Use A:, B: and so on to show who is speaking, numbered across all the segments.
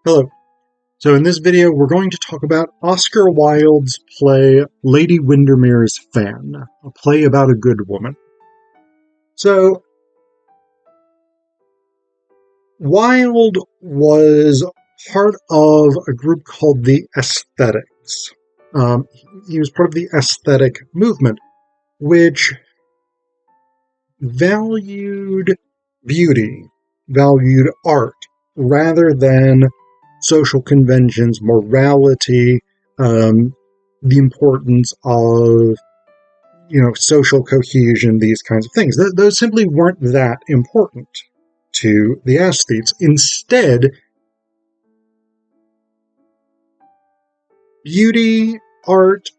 A: Hello. So in this video, we're going to talk about Oscar Wilde's play Lady Windermere's Fan, a play about a good woman. So, Wilde was part of a group called the Aesthetics. He was part of the aesthetic movement, which valued beauty, valued art, rather than social conventions, morality, the importance of, social cohesion, these kinds of things. Those simply weren't that important to the aesthetes. Instead, beauty, art,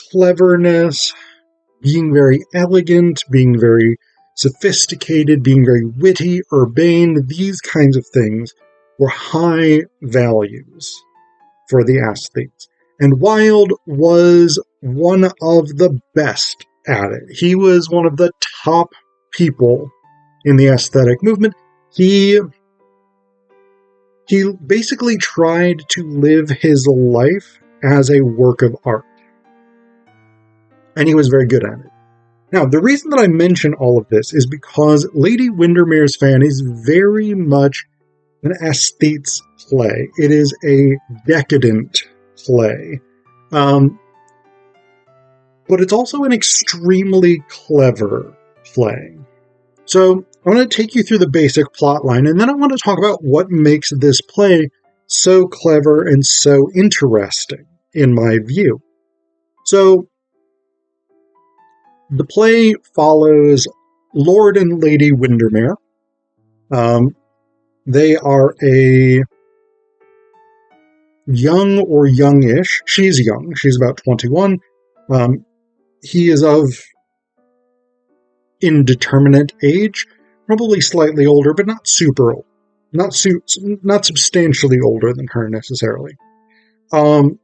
A: cleverness, being very elegant, being very sophisticated, being very witty, urbane, these kinds of things were high values for the aesthetes. And Wilde was one of the best at it. He was one of the top people in the aesthetic movement. He basically tried to live his life as a work of art. And he was very good at it. Now, the reason that I mention all of this is because Lady Windermere's Fan is very much an aesthete's play. It is a decadent play. But it's also an extremely clever play. So I want to take you through the basic plot line, and then I want to talk about what makes this play so clever and so interesting, in my view. So the play follows Lord and Lady Windermere. They are a young or youngish. She's young. She's about 21. He is of indeterminate age, probably slightly older, but not super old. Not substantially older than her necessarily. So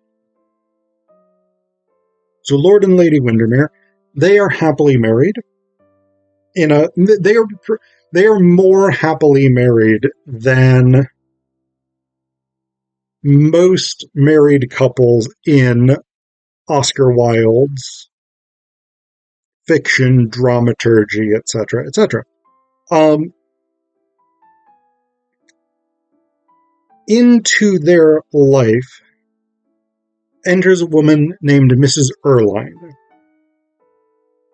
A: Lord and Lady Windermere, they are happily married. They are more happily married than most married couples in Oscar Wilde's fiction, dramaturgy, etc., etc. Into their life enters a woman named Mrs. Erline.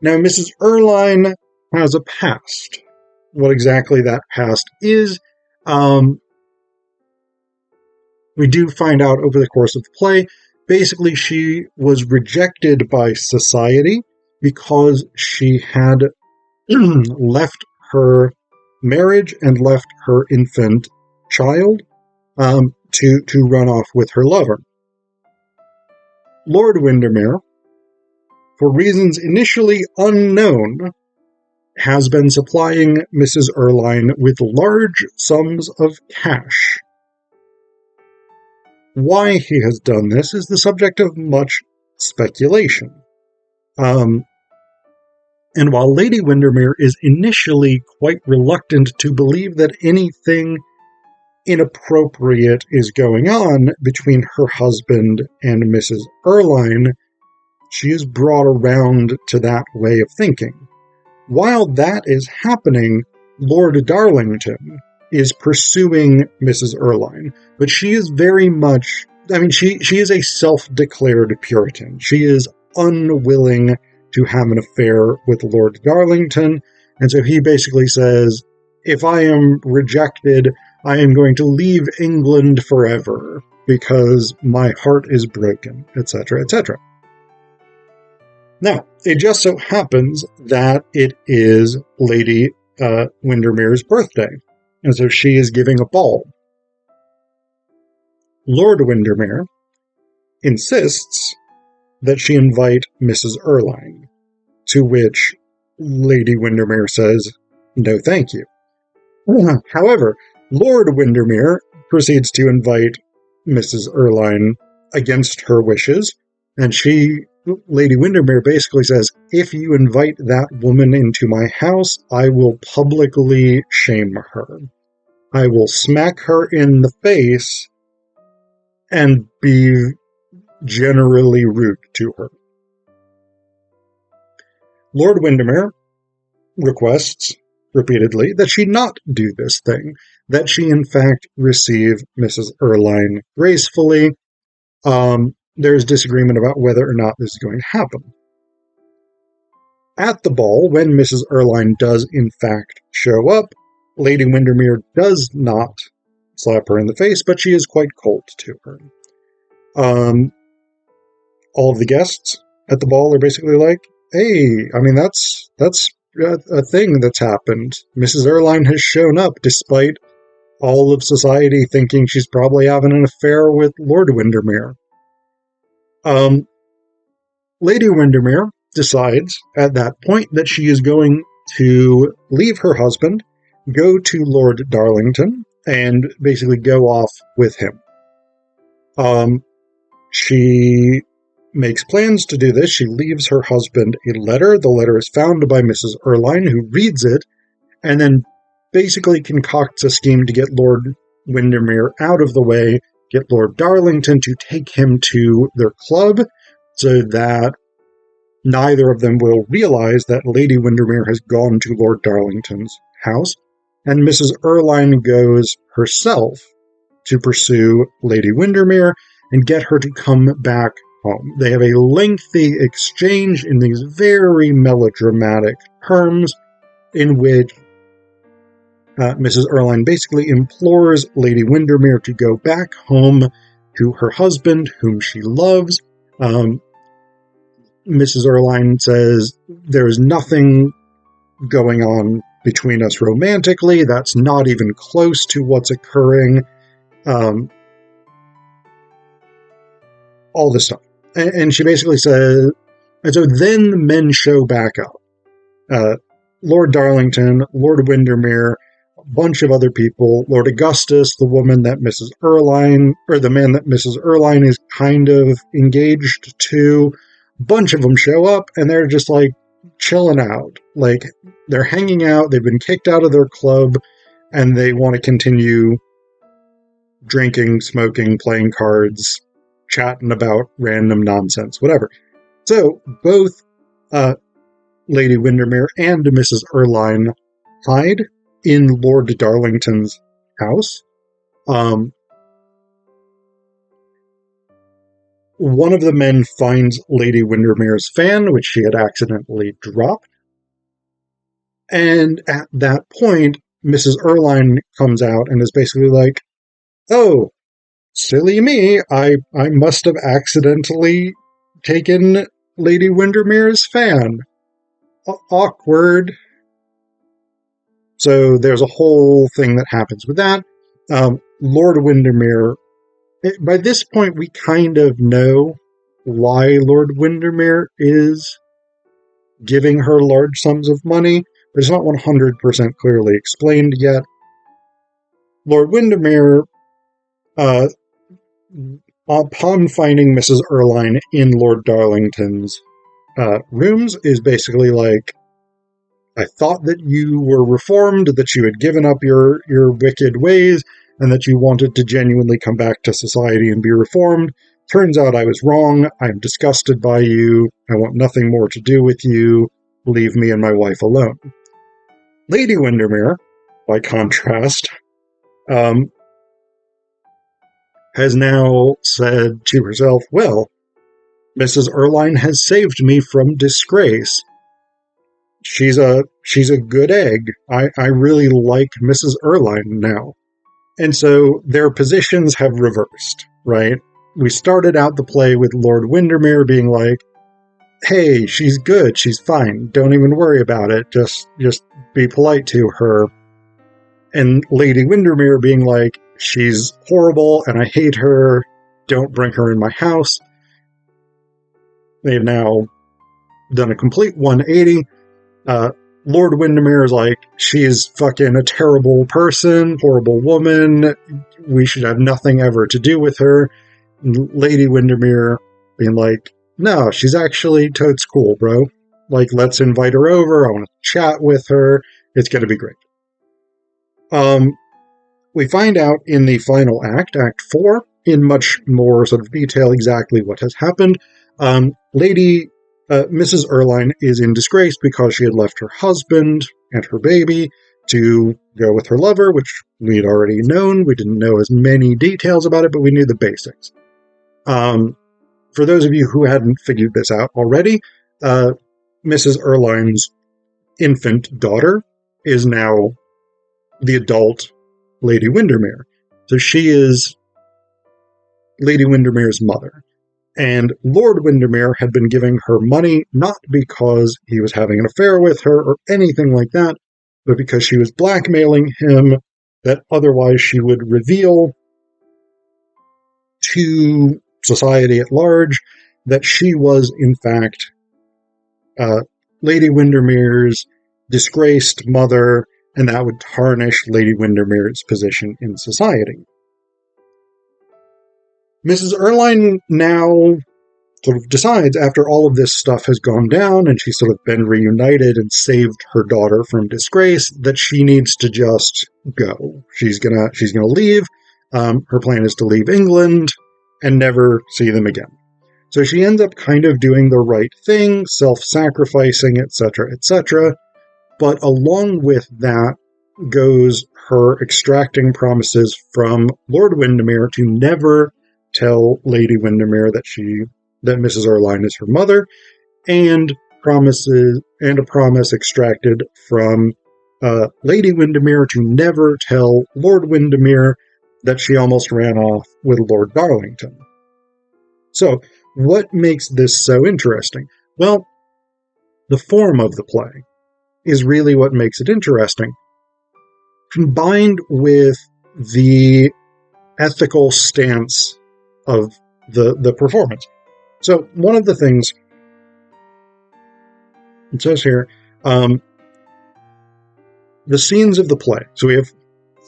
A: Now, Mrs. Erline has a past. What exactly that past is, we do find out over the course of the play. Basically, she was rejected by society because she had left her marriage and left her infant child to run off with her lover. Lord Windermere, for reasons initially unknown, has been supplying Mrs. Erline with large sums of cash. Why he has done this is the subject of much speculation. And while Lady Windermere is initially quite reluctant to believe that anything inappropriate is going on between her husband and Mrs. Erline, she is brought around to that way of thinking. While that is happening, Lord Darlington is pursuing Mrs. Erline, but she is very much, she is a self-declared Puritan. She is unwilling to have an affair with Lord Darlington, and so he basically says, if I am rejected, I am going to leave England forever, because my heart is broken, etc., etc. Now, it just so happens that it is Lady Windermere's birthday, and so she is giving a ball. Lord Windermere insists that she invite Mrs. Erline, to which Lady Windermere says, no thank you. However, Lord Windermere proceeds to invite Mrs. Erline against her wishes, and Lady Windermere basically says, if you invite that woman into my house, I will publicly shame her. I will smack her in the face and be generally rude to her. Lord Windermere requests repeatedly that she not do this thing, that she in fact receive Mrs. Erline gracefully. There's disagreement about whether or not this is going to happen. At the ball, when Mrs. Erline does in fact show up, Lady Windermere does not slap her in the face, but she is quite cold to her. All of the guests at the ball are basically like, hey, I mean, that's a thing that's happened. Mrs. Erline has shown up despite all of society thinking she's probably having an affair with Lord Windermere. Lady Windermere decides at that point that she is going to leave her husband, go to Lord Darlington, and basically go off with him. She makes plans to do this. She leaves her husband a letter. The letter is found by Mrs. Erline, who reads it, and then basically concocts a scheme to get Lord Windermere out of the way, get Lord Darlington to take him to their club, so that neither of them will realize that Lady Windermere has gone to Lord Darlington's house, and Mrs. Erline goes herself to pursue Lady Windermere and get her to come back home. They have a lengthy exchange in these very melodramatic terms in which Mrs. Erline basically implores Lady Windermere to go back home to her husband, whom she loves. Mrs. Erline says, there is nothing going on between us romantically. That's not even close to what's occurring. All this stuff. And she basically says, and so then the men show back up. Lord Darlington, Lord Windermere, a bunch of other people, Lord Augustus, the woman that Mrs. Erline, or the man that Mrs. Erline is kind of engaged to. A bunch of them show up, and they're just like chilling out. Like, they're hanging out, they've been kicked out of their club, and they want to continue drinking, smoking, playing cards, chatting about random nonsense, whatever. So, both Lady Windermere and Mrs. Erline hide in Lord Darlington's house. One of the men finds Lady Windermere's fan, which she had accidentally dropped. And at that point, Mrs. Erline comes out and is basically like, oh, silly me, I must have accidentally taken Lady Windermere's fan. Awkward. So there's a whole thing that happens with that. Lord Windermere, by this point we kind of know why Lord Windermere is giving her large sums of money, but it's not 100% clearly explained yet. Lord Windermere, upon finding Mrs. Erline in Lord Darlington's rooms, is basically like, I thought that you were reformed, that you had given up your wicked ways, and that you wanted to genuinely come back to society and be reformed. Turns out I was wrong. I'm disgusted by you. I want nothing more to do with you. Leave me and my wife alone. Lady Windermere, by contrast, has now said to herself, well, Mrs. Erline has saved me from disgrace. She's a good egg. I really like Mrs. Erline now. And so their positions have reversed, right? We started out the play with Lord Windermere being like, hey, she's good, she's fine, don't even worry about it, just be polite to her. And Lady Windermere being like, she's horrible and I hate her, don't bring her in my house. They've now done a complete 180. Lord Windermere is like, she's fucking a terrible person, horrible woman, we should have nothing ever to do with her. And Lady Windermere being like, no, she's actually totes cool, bro. Like, let's invite her over, I want to chat with her, it's gonna be great. We find out in the final act, Act 4, in much more sort of detail exactly what has happened. Mrs. Erline is in disgrace because she had left her husband and her baby to go with her lover, which we'd already known. We didn't know as many details about it, but we knew the basics. For those of you who hadn't figured this out already, Mrs. Erline's infant daughter is now the adult Lady Windermere. So she is Lady Windermere's mother. And Lord Windermere had been giving her money not because he was having an affair with her or anything like that, but because she was blackmailing him that otherwise she would reveal to society at large that she was, in fact, Lady Windermere's disgraced mother, and that would tarnish Lady Windermere's position in society. Mrs. Erline now sort of decides, after all of this stuff has gone down and she's sort of been reunited and saved her daughter from disgrace, that she needs to just go. She's gonna leave. Her plan is to leave England and never see them again. So she ends up kind of doing the right thing, self-sacrificing, etc., etc. But along with that goes her extracting promises from Lord Windermere to never tell Lady Windermere that Mrs. Erline is her mother, and a promise extracted from Lady Windermere to never tell Lord Windermere that she almost ran off with Lord Darlington. So, what makes this so interesting? Well, the form of the play is really what makes it interesting, combined with the ethical stance of the performance. So one of the things it says here, the scenes of the play. So we have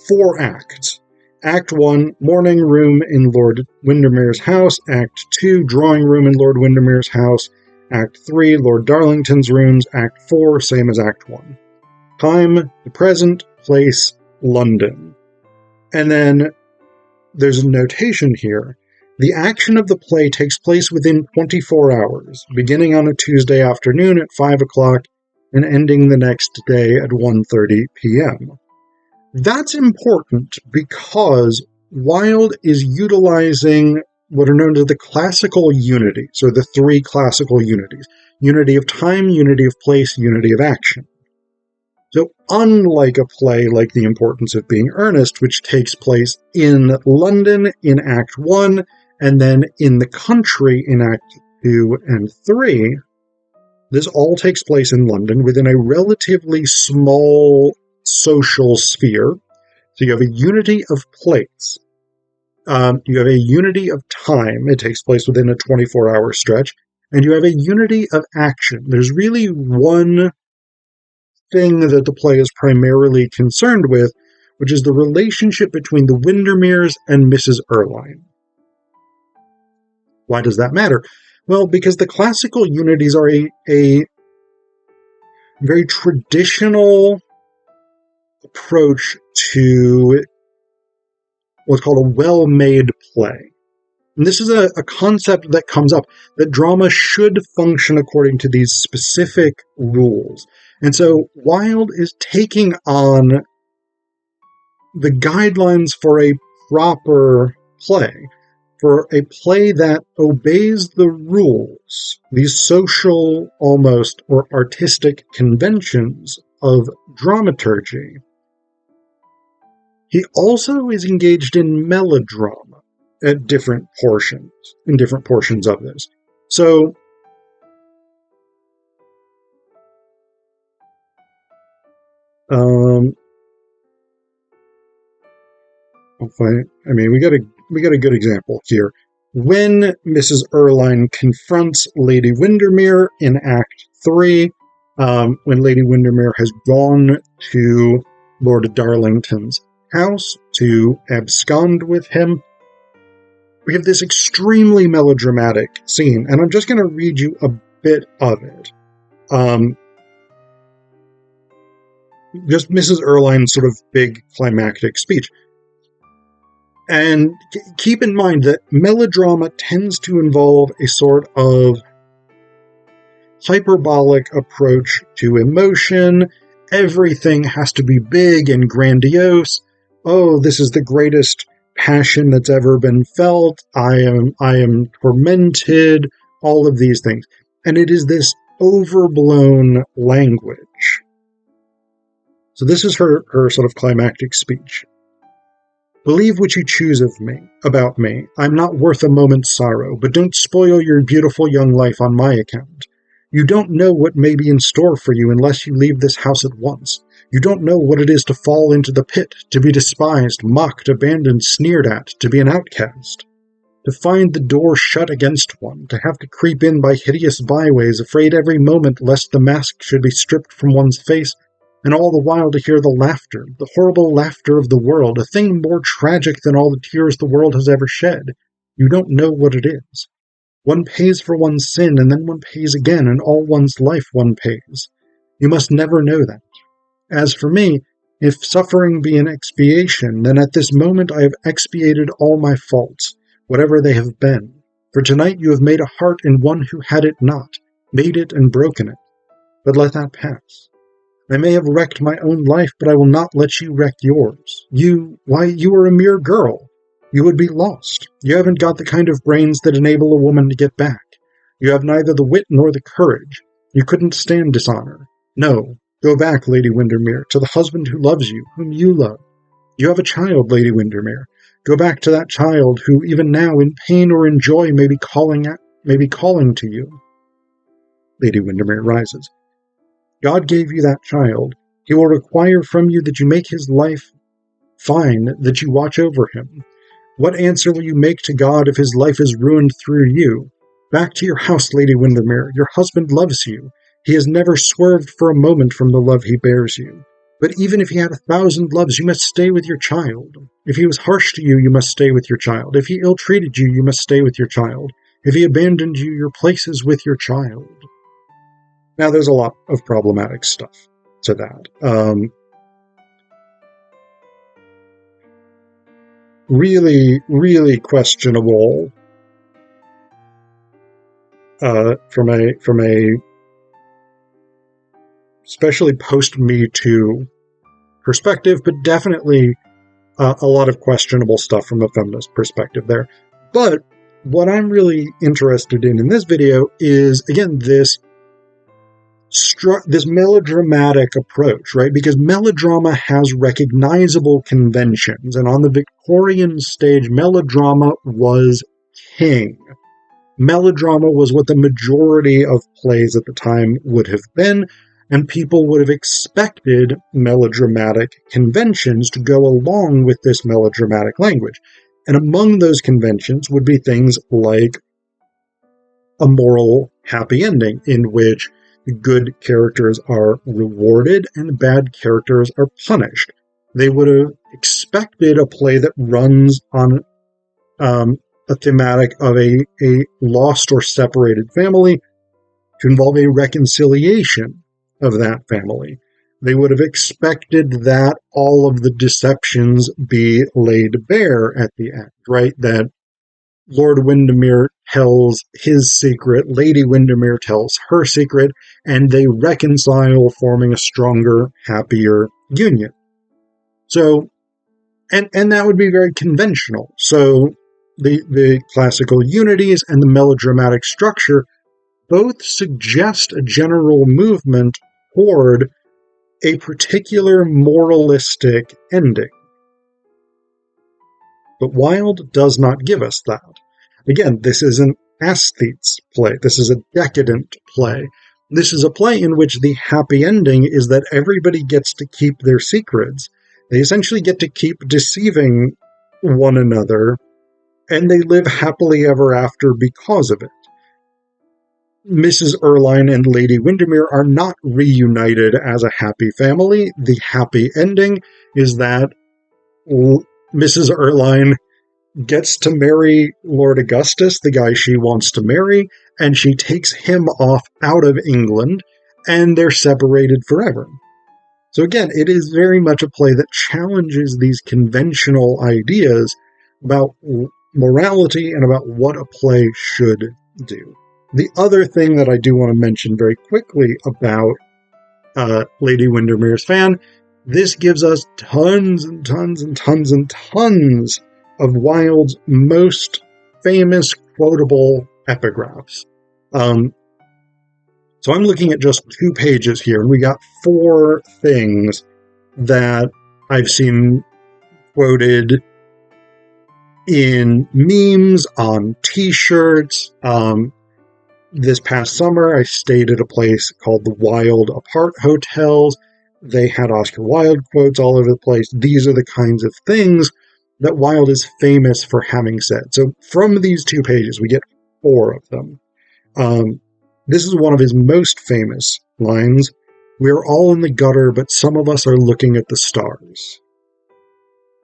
A: 4 acts. Act 1, morning room in Lord Windermere's house. Act 2, drawing room in Lord Windermere's house. Act 3, Lord Darlington's rooms. Act 4, same as Act 1. Time, the present, place, London. And then there's a notation here. The action of the play takes place within 24 hours, beginning on a Tuesday afternoon at 5 o'clock and ending the next day at 1:30 p.m. That's important because Wilde is utilizing what are known as the classical unities, or the 3 classical unities. Unity of time, unity of place, unity of action. So unlike a play like The Importance of Being Earnest, which takes place in London in Act 1, and then in the country in Act 2 and 3, this all takes place in London within a relatively small social sphere. So you have a unity of place. You have a unity of time. It takes place within a 24-hour stretch. And you have a unity of action. There's really one thing that the play is primarily concerned with, which is the relationship between the Windermeres and Mrs. Erline. Why does that matter? Well, because the classical unities are a very traditional approach to what's called a well-made play. And this is a concept that comes up, that drama should function according to these specific rules. And so Wilde is taking on the guidelines for a proper play, for a play that obeys the rules, these social, almost, or artistic conventions of dramaturgy. He also is engaged in melodrama at different portions, in different portions of this. So, we got a good example here. When Mrs. Erline confronts Lady Windermere in Act 3, when Lady Windermere has gone to Lord Darlington's house to abscond with him, we have this extremely melodramatic scene, and I'm just going to read you a bit of it. Just Mrs. Erline's sort of big climactic speech. And keep in mind that melodrama tends to involve a sort of hyperbolic approach to emotion. Everything has to be big and grandiose. Oh, this is the greatest passion that's ever been felt. I am tormented. All of these things. And it is this overblown language. So this is her sort of climactic speech. Believe what you choose about me. I'm not worth a moment's sorrow, but don't spoil your beautiful young life on my account. You don't know what may be in store for you unless you leave this house at once. You don't know what it is to fall into the pit, to be despised, mocked, abandoned, sneered at, to be an outcast. To find the door shut against one, to have to creep in by hideous byways, afraid every moment lest the mask should be stripped from one's face, and all the while to hear the laughter, the horrible laughter of the world, a thing more tragic than all the tears the world has ever shed. You don't know what it is. One pays for one's sin, and then one pays again, and all one's life one pays. You must never know that. As for me, if suffering be an expiation, then at this moment I have expiated all my faults, whatever they have been. For tonight you have made a heart in one who had it not, made it and broken it. But let that pass. I may have wrecked my own life, but I will not let you wreck yours. You are a mere girl. You would be lost. You haven't got the kind of brains that enable a woman to get back. You have neither the wit nor the courage. You couldn't stand dishonor. No, go back, Lady Windermere, to the husband who loves you, whom you love. You have a child, Lady Windermere. Go back to that child who, even now, in pain or in joy, may be calling to you. Lady Windermere rises. God gave you that child. He will require from you that you make his life fine, that you watch over him. What answer will you make to God if his life is ruined through you? Back to your house, Lady Windermere. Your husband loves you. He has never swerved for a moment from the love he bears you. But even if he had 1,000 loves, you must stay with your child. If he was harsh to you, you must stay with your child. If he ill-treated you, you must stay with your child. If he abandoned you, your place is with your child. Now, there's a lot of problematic stuff to that. Really, really questionable from a especially post-Me Too perspective, but definitely a lot of questionable stuff from a feminist perspective there. But what I'm really interested in this video is, again, this melodramatic approach, right? Because melodrama has recognizable conventions, and on the Victorian stage, melodrama was king. Melodrama was what the majority of plays at the time would have been, and people would have expected melodramatic conventions to go along with this melodramatic language. And among those conventions would be things like a moral happy ending, in which good characters are rewarded and bad characters are punished. They would have expected a play that runs on a thematic of a lost or separated family to involve a reconciliation of that family. They would have expected that all of the deceptions be laid bare at the end, right? That Lord Windermere tells his secret, Lady Windermere tells her secret, and they reconcile, forming a stronger, happier union. So, and that would be very conventional. So the classical unities and the melodramatic structure both suggest a general movement toward a particular moralistic ending. But Wilde does not give us that. Again, this is an aesthete's play. This is a decadent play. This is a play in which the happy ending is that everybody gets to keep their secrets. They essentially get to keep deceiving one another, and they live happily ever after because of it. Mrs. Erlynne and Lady Windermere are not reunited as a happy family. The happy ending is that Mrs. Erlynne gets to marry Lord Augustus, the guy she wants to marry, and she takes him off out of England, and they're separated forever. So again, it is very much a play that challenges these conventional ideas about morality and about what a play should do. The other thing that I do want to mention very quickly about Lady Windermere's Fan, this gives us tons and tons and tons and tons of Wilde's most famous quotable epigraphs. So I'm looking at just 2 pages here, and we got 4 things that I've seen quoted in memes, on t-shirts. This past summer, I stayed at a place called the Wilde Apart Hotels. They had Oscar Wilde quotes all over the place. These are the kinds of things that Wilde is famous for having said. So from these 2 pages, we get 4 of them. This is one of his most famous lines. "We're all in the gutter, but some of us are looking at the stars."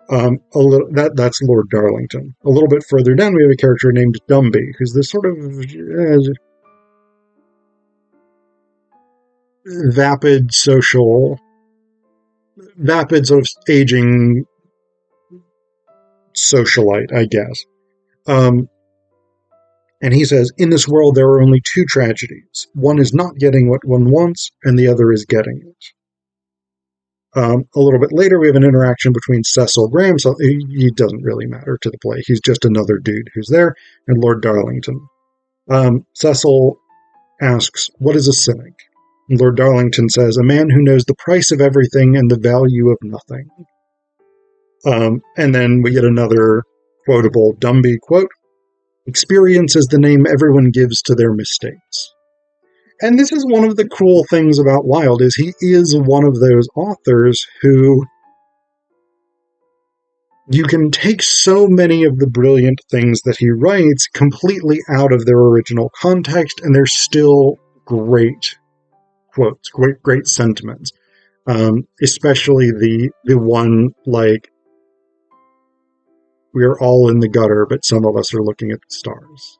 A: That's Lord Darlington. A little bit further down, we have a character named Dumby, who's this sort of vapid sort of aging socialite, I guess. And he says, "In this world, there are only 2 tragedies. One is not getting what one wants, and the other is getting it." A little bit later, we have an interaction between Cecil Graham. So he doesn't really matter to the play. He's just another dude who's there, and Lord Darlington. Cecil asks, "What is a cynic?" And Lord Darlington says, "A man who knows the price of everything and the value of nothing." And then we get another quotable Dumby quote, "Experience is the name everyone gives to their mistakes." And this is one of the cool things about Wilde, is he is one of those authors who you can take so many of the brilliant things that he writes completely out of their original context, and they're still great quotes, great sentiments. Especially the one like, "We are all in the gutter, but some of us are looking at the stars."